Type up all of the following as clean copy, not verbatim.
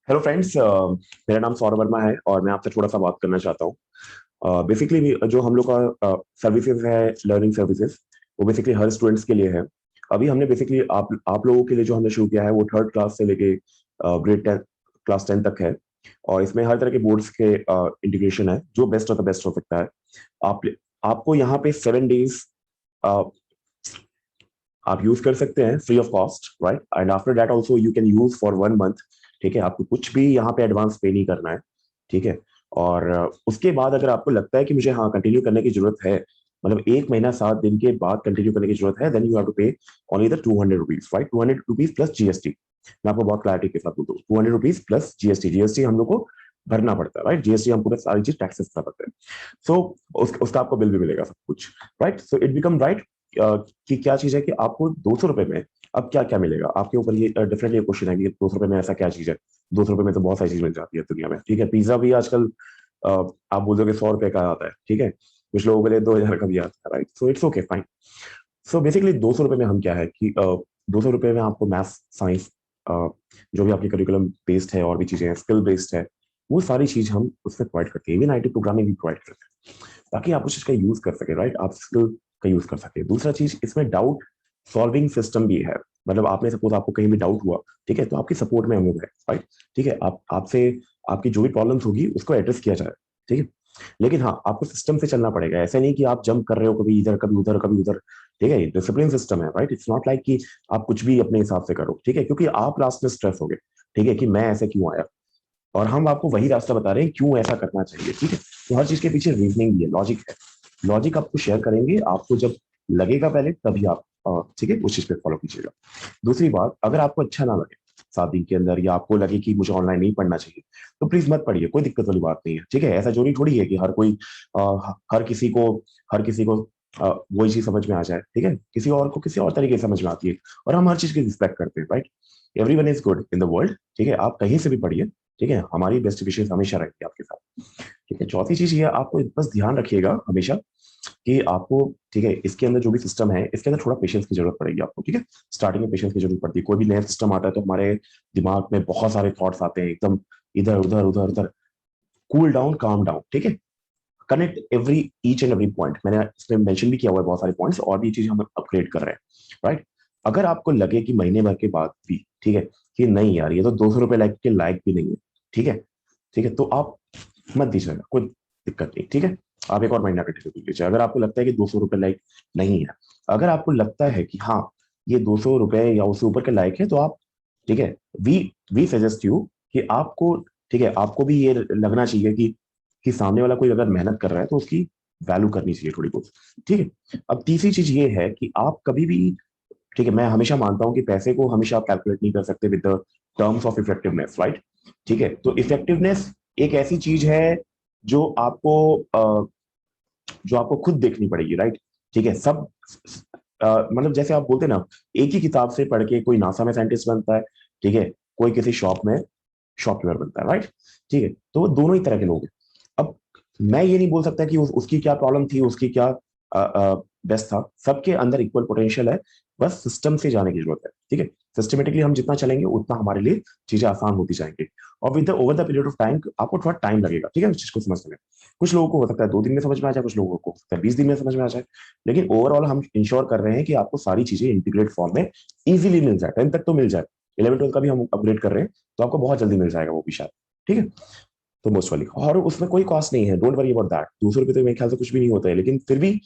Hello friends, मेरा नाम सौरभ वर्मा है और मैं आपसे थोड़ा सा बात करना चाहता हूँ। बेसिकली जो हम लोग का सर्विसेज है, लर्निंग सर्विसेज, वो बेसिकली हर स्टूडेंट्स के लिए है। अभी हमने बेसिकली आप लोगों के लिए जो हमने शुरू किया है वो थर्ड क्लास से लेके ग्रेड 10 क्लास 10 तक है। और इसमें हर तरह के बोर्ड्स के इंटीग्रेशन है, जो बेस्ट ऑफ द बेस्ट हो सकता है। आप आपको यहाँ पे 7 डेज आप यूज कर सकते हैं free of cost, right? And after that also you can use for 1 month. ठीक है, आपको कुछ भी यहाँ पे एडवांस पे नहीं करना है। ठीक है। और उसके बाद अगर आपको लगता है कि मुझे हाँ कंटिन्यू करने की जरूरत है, मतलब 1 महीना 7 दिन के बाद कंटिन्यू करने की जरूरत है, देन यू हैव टू पे only the 200 rupees, right? 200 rupees plus GST. मैं आपको बहुत क्लैरिटी के साथ बोलता हूँ, 200 रुपीज प्लस जीएसटी। जीएसटी हम लोग को भरना पड़ता है, राइट? जीएसटी हम पूरा सारी चीज टैक्सेस करना पड़ता है। सो उसका आपको बिल भी मिलेगा, सब कुछ। Right, so it become right कि क्या चीज है कि आपको 200 रुपए में अब क्या क्या मिलेगा आपके ऊपर। ये डेफिनेटली क्वेश्चन है कि 200 रुपए में ऐसा क्या चीज है। 200 रुपए में तो बहुत सारी चीज मिल जाती है दुनिया में। ठीक है, पिज्जा भी आजकल अ, आप बोल दोगे 100 रुपए का आता है। ठीक है, कुछ लोगों के लिए 2000 का भी आता है, right? So it's okay, fine. So basically 200 रुपए में हम क्या है कि 200 रुपए में आपको मैथ्स, साइंस, जो भी आपकी करिकुलम बेस्ड है और भी चीजें हैं, स्किल बेस्ड है, वो सारी चीज हम उसमें प्रोवाइड करते हैं। इवन आईटी प्रोग्रामिंग भी प्रोवाइड करते हैं, ताकि आप उस चीज का यूज कर सके, राइट? आप स्किल का यूज कर सके। दूसरा चीज, इसमें डाउट सॉल्विंग सिस्टम भी है। मतलब आपने सपोज आपको कहीं भी डाउट हुआ, ठीक है, तो आपकी सपोर्ट में हम लोग है, राइट? ठीक है, आप आपसे आपकी जो भी प्रॉब्लम्स होगी उसको एड्रेस किया जाए। ठीक है, लेकिन हाँ, आपको सिस्टम से चलना पड़ेगा। ऐसा नहीं कि आप जंप कर रहे हो, कभी इधर कभी उधर कभी उधर। ठीक है, डिसिप्लिन सिस्टम है, राइट? इट्स नॉट लाइक कि आप कुछ भी अपने हिसाब से करो। ठीक है, क्योंकि आप लास्ट में स्ट्रेस हो गए, ठीक है, कि मैं ऐसे क्यों आया। और हम आपको वही रास्ता बता रहे हैं क्यों ऐसा करना चाहिए। ठीक है, तो हर चीज के पीछे रीजनिंग भी है, लॉजिक है। लॉजिक आपको शेयर करेंगे, आपको जब लगेगा पहले तभी आप ठीक है उस चीज पे फॉलो कीजिएगा। दूसरी बात, अगर आपको अच्छा ना लगे 7 दिन के अंदर, या आपको लगे कि मुझे ऑनलाइन नहीं पढ़ना चाहिए, तो प्लीज मत पढ़िए, कोई दिक्कत वाली बात नहीं है। ठीक है, ऐसा जरूरी थोड़ी है कि हर कोई हर किसी को वही चीज समझ में आ जाए। ठीक है, किसी और को किसी और तरीके से समझ में आती है, और हम हर चीज की रिस्पेक्ट करते हैं, right? Everyone is good in the world. ठीक है, आप कहीं से भी पढ़िए। ठीक है, हमारी बेस्ट विशेष हमेशा रहेगी आपके साथ। ठीक है, चौथी चीज ये, आपको बस ध्यान रखिएगा हमेशा कि आपको, ठीक है, इसके अंदर जो भी सिस्टम है, इसके अंदर थोड़ा पेशेंस की जरूरत पड़ेगी आपको। ठीक है, स्टार्टिंग में पेशेंस की जरूरत पड़ती है। कोई भी नया सिस्टम आता है तो हमारे दिमाग में बहुत सारे थॉट्स आते हैं, एकदम इधर उधर उधर उधर। Cool down, calm down. ठीक है, connect every each and every point. मैंने इसमें मेंशन भी किया हुआ है बहुत सारे पॉइंट्स, और भी चीज हम अपग्रेड कर रहे हैं, राइट? अगर आपको लगे कि महीने भर के बाद भी, ठीक है, कि नहीं यार ये तो 200 रुपए लाइक के लायक भी नहीं है, ठीक है, ठीक है, तो आप मत दीजिएगा, कोई दिक्कत नहीं। ठीक है, आप एक और महीना कंटिन्यू कर लीजिए अगर आपको लगता है कि 200 रुपए लायक नहीं है। अगर आपको लगता है कि हाँ ये 200 रुपए या उससे ऊपर के लायक है, तो आप, ठीक है, वी वी सजेस्ट यू कि आपको, ठीक है, आपको भी ये लगना चाहिए कि सामने वाला कोई अगर मेहनत कर रहा है तो उसकी वैल्यू करनी चाहिए थोड़ी बहुत। ठीक है, अब तीसरी चीज ये है कि आप कभी भी, ठीक है, मैं हमेशा मानता हूं कि पैसे को हमेशा आप कैलकुलेट नहीं कर सकते with the terms of effectiveness, right? ठीक है, तो इफेक्टिवनेस एक ऐसी चीज है जो आपको जो आपको खुद देखनी पड़ेगी, राइट? ठीक है, सब मतलब जैसे आप बोलते हैं ना, एक ही किताब से पढ़ के कोई नासा में साइंटिस्ट बनता है, ठीक है, कोई किसी शॉप में शॉपकीपर बनता है, राइट? ठीक है, तो वो दोनों ही तरह के लोग हैं। अब मैं ये नहीं बोल सकता कि उसकी क्या प्रॉब्लम थी, उसकी क्या बेस्ट था। सबके अंदर इक्वल पोटेंशियल है, बस सिस्टम से जाने की जरूरत है। ठीक है, सिस्टमेटिकली हम जितना चलेंगे उतना हमारे लिए चीजें आसान होती जाएंगी। और with the over the period of time आपको थोड़ा टाइम लगेगा, ठीक है, उस चीज को समझने में। कुछ लोगों को हो सकता है 2 दिन में समझ में आ जाए, कुछ लोगों को हो सकता है 20 दिन में समझ में आ जाए। लेकिन ओवरऑल हम इंश्योर कर रहे हैं कि आपको सारी चीजें इंटीग्रेट फॉर्म में इजीली मिल जाए। 10 तक तो मिल जाए, 11 12 का भी हम अपग्रेड कर रहे हैं, तो आपको बहुत जल्दी मिल जाएगा वो भी शायद। ठीक है, तो मोस्ट वाली, और उसमें कोई कॉस्ट नहीं है, डोंट वरी अबाउट दैट। 200 रुपये तो मेरे ख्याल से कुछ भी नहीं होता है, लेकिन फिर भी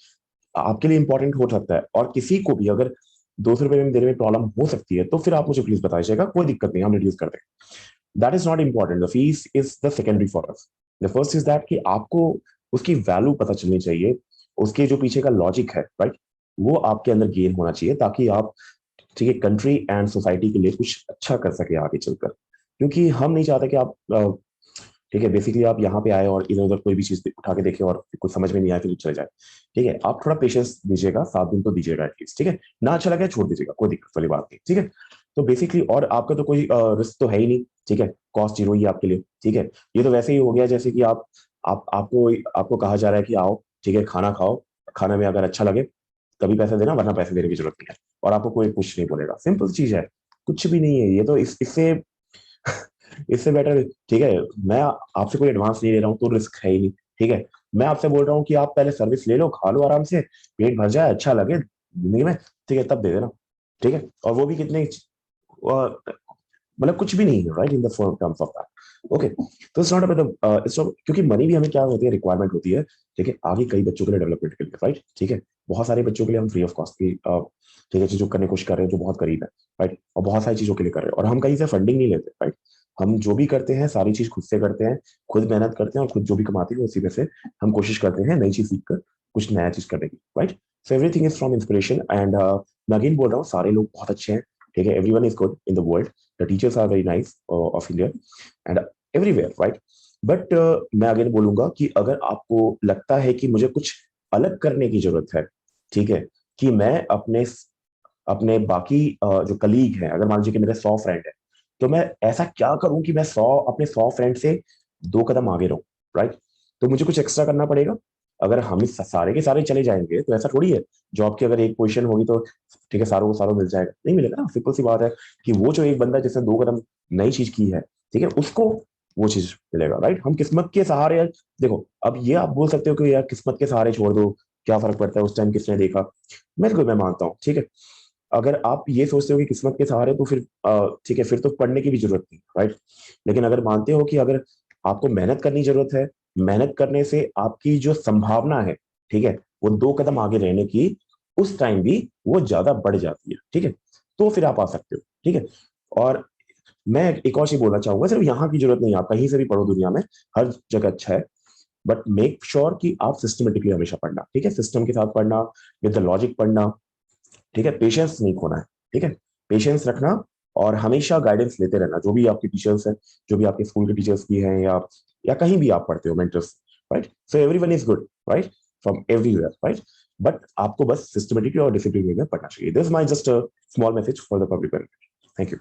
आपके लिए इंपॉर्टेंट हो सकता है। और किसी को भी अगर 200 रुपये में देने में प्रॉब्लम हो सकती है, तो फिर आप मुझे प्लीज बताइएगा, कोई दिक्कत नहीं, हम रिड्यूस कर देंगे। That is not important, the fees is the secondary for us. The first is that कि आपको उसकी वैल्यू पता चलनी चाहिए, उसके जो पीछे का लॉजिक है, राइट, वो आपके अंदर गेन होना चाहिए, ताकि आप, ठीक है, कंट्री एंड सोसाइटी के लिए कुछ अच्छा कर सके आगे चलकर। क्योंकि हम नहीं चाहते कि आप ठीक है, बेसिकली आप यहाँ पे आए और इधर उधर कोई भी चीज उठा के देखे और कुछ समझ में नहीं आया फिर चले जाए। ठीक है, आप थोड़ा पेशेंस दीजिएगा, 7 दिन तो दीजिएगा एटलीस्ट। ठीक है, ना अच्छा लगे छोड़ दीजिएगा, कोई दिक्कत वाली बात नहीं। ठीक है, तो बेसिकली, और आपका तो कोई रिस्क तो है ही नहीं। ठीक है, कॉस्ट जीरो ही है आपके लिए। ठीक है, ये तो वैसे ही हो गया जैसे कि आपको आपको कहा जा रहा है कि आओ, ठीक है, खाना खाओ, खाना में अगर अच्छा लगे तभी पैसे देना, वरना पैसे देने की जरूरत नहीं है। और आपको कोई कुछ नहीं बोलेगा, सिंपल चीज है, कुछ भी नहीं है ये तो। इससे इससे बेटर, ठीक है, मैं आपसे कोई एडवांस नहीं ले रहा हूँ तो रिस्क है ही नहीं, ठीक है। मैं आपसे बोल रहा हूँ कि आप पहले सर्विस ले लो, खा लो आराम से, पेट भर जाए, अच्छा लगे जिंदगी में, ठीक है, तब दे देना, ठीक है। और वो भी कितने, मतलब कुछ भी नहीं है, right, in the terms of that, okay. तो it's not about it's not, क्योंकि मनी भी हमें क्या होती है, रिक्वायरमेंट होती है, ठीक है, आगे कई बच्चों के लिए डेवलपमेंट के लिए, राइट, ठीक है। बहुत सारे बच्चों के लिए हम फ्री ऑफ कॉस्ट की ठीक है चीजों करने की कोशिश कर रहे हैं जो बहुत करीब है, राइट, और बहुत सारी चीजों के लिए कर रहे हैं, और हम कहीं से फंडिंग नहीं लेते, राइट। हम जो भी करते हैं सारी चीज खुद से करते हैं, खुद मेहनत करते हैं, और खुद जो भी कमाते हैं उसी में से हम कोशिश करते हैं नई चीज सीख कर कुछ नया चीज करने की, right. So everything is from inspiration, and मैं अगेन बोल रहा हूँ सारे लोग बहुत अच्छे हैं, ठीक है, everyone is good in the world, the teachers are very nice of India and everywhere, right? But मैं अगेन बोलूंगा कि अगर आपको लगता है कि मुझे कुछ अलग करने की जरूरत है, ठीक है, कि मैं अपने अपने बाकी जो कलीग हैं, अगर मान लीजिए कि मेरे 100 फ्रेंड हैं, तो मैं ऐसा क्या करूं कि मैं 100 फ्रेंड से 2 कदम आगे रहूं, राइट। तो मुझे कुछ एक्स्ट्रा करना पड़ेगा। अगर हम इस सारे के सारे चले जाएंगे तो ऐसा थोड़ी है, जॉब की अगर एक पोजीशन होगी तो ठीक है सारों को सारों मिल जाएगा, नहीं मिलेगा ना, सिंपल सी बात है कि वो जो एक बंदा जिसने 2 कदम नई चीज की है, ठीक है, उसको वो चीज मिलेगा, राइट। हम किस्मत के सहारे, देखो अब ये आप बोल सकते हो कि यार किस्मत के सहारे छोड़ दो, क्या फर्क पड़ता है उस टाइम किसने देखा, मैं मानता हूँ, ठीक है। अगर आप ये सोचते हो कि किस्मत के सहारे, तो फिर ठीक है, फिर तो पढ़ने की भी जरूरत नहीं, राइट। लेकिन अगर मानते हो कि अगर आपको मेहनत करनी जरूरत है, मेहनत करने से आपकी जो संभावना है, ठीक है, वो 2 कदम आगे रहने की, उस टाइम भी वो ज्यादा बढ़ जाती है, ठीक है। तो फिर आप आ सकते हो, ठीक है। और मैं एक और चीज बोलना चाहूंगा, सिर्फ यहाँ की जरूरत नहीं है, आप कहीं से भी पढ़ो दुनिया में, हर जगह अच्छा है, बट मेक श्योर कि आप सिस्टमेटिकली हमेशा पढ़ना, ठीक है, सिस्टम के साथ पढ़ना, विद द लॉजिक पढ़ना, ठीक है, पेशेंस नहीं खोना है, ठीक है, पेशेंस रखना, और हमेशा गाइडेंस लेते रहना, जो भी आपके टीचर्स हैं, जो भी आपके स्कूल के टीचर्स की हैं, या कहीं भी आप पढ़ते हो mentors, right. So everyone is good, right, from everywhere, right. But आपको बस सिस्टमेटिकली और डिसिप्लिन में पढ़ना चाहिए। This my just a small message for the public benefit. Thank you.